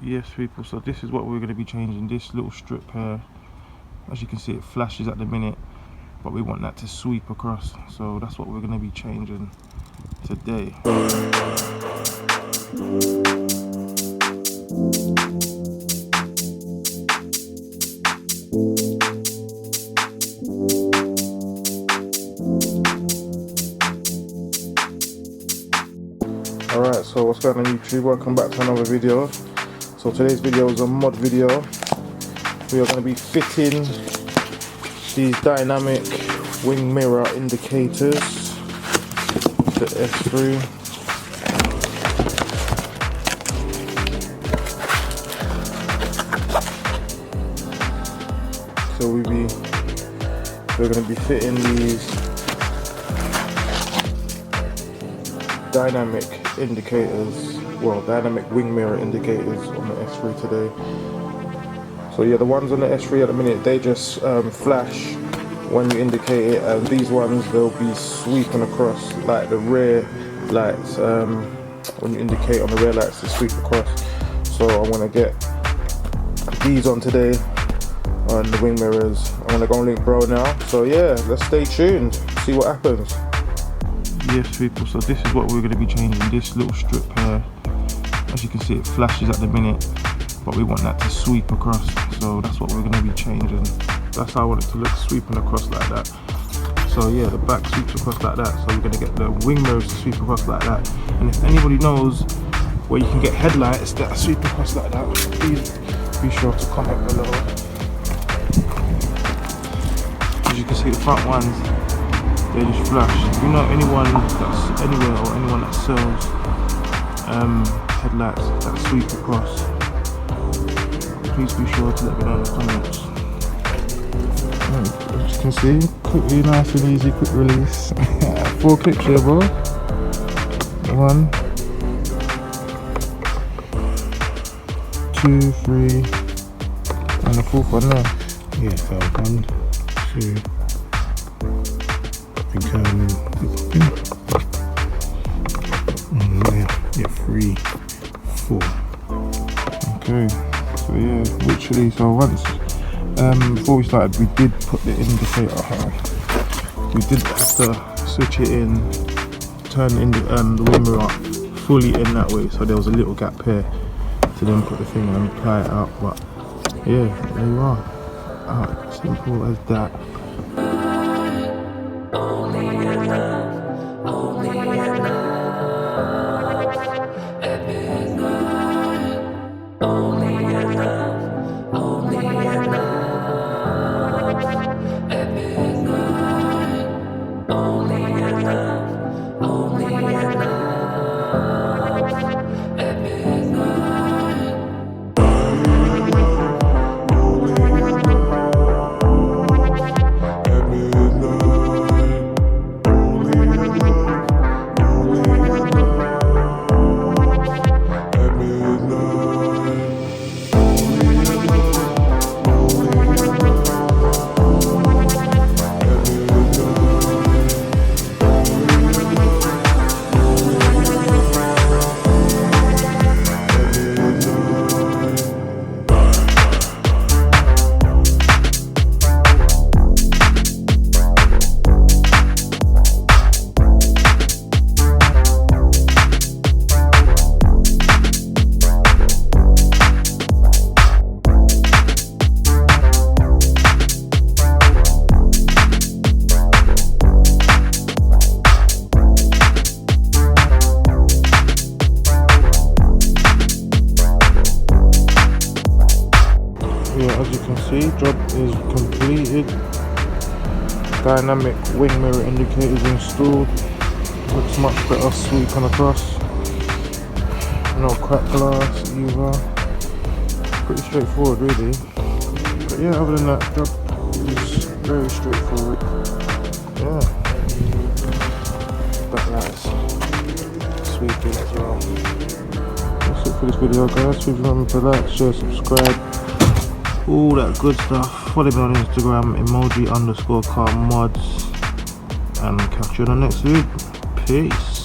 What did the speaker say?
Yes people, so this is what we're going to be changing, this little strip here. As you can see, it flashes at the minute, but we want that to sweep across, so that's what we're going to be changing today. Alright, so what's going on YouTube? Welcome back to another video. So today's video is a mod video. We are going to be fitting these dynamic wing mirror indicators, the S3. So we're going to be fitting these dynamic indicators, well, dynamic wing mirror indicators on the S3 today. So yeah, the ones on the S3 at the minute, they just flash when you indicate it, and these ones, they'll be sweeping across, like the rear lights, when you indicate on the rear lights, they sweep across. So I'm going to get these on today on the wing mirrors. I'm going to go on Link Bro now, so yeah, let's stay tuned, see what happens. Yes people, so this is what we're going to be changing, this little strip here. As you can see, it flashes at the minute, but we want that to sweep across, so that's what we're going to be changing. That's how I want it to look, sweeping across like that. So yeah, the back sweeps across like that, so we're going to get the wing mirrors to sweep across like that. And if anybody knows where you can get headlights that sweep across like that, please be sure to comment below. As you can see, the front ones, they just flash. If you know anyone that's anywhere or anyone that sells headlights that sweep across, please be sure to let me know in the comments. As you can see, quickly, nice and easy, quick release. 4 clips here, bro. 1, 2, 3, and the 4th one there. Yeah, so 1, 2. I think yeah, 3, 4. Okay, so yeah, literally, so once before we started, we did put the indicator, we did have to switch it in, turn the wing mirror up fully in that way, so there was a little gap here to then put the thing and apply it out. But yeah, there you are, simple as that. Yeah, as you can see, job is completed. Dynamic wing mirror indicators installed. Looks much better sweeping across. No cracked glass either. Pretty straightforward really. But yeah, other than that, job is very straightforward. Yeah. Backlights sweeping as well. That's it for this video guys. Please remember to like, share, subscribe, all that good stuff. Follow me on Instagram, EMOJI_car mods, and catch you on the next video. Peace.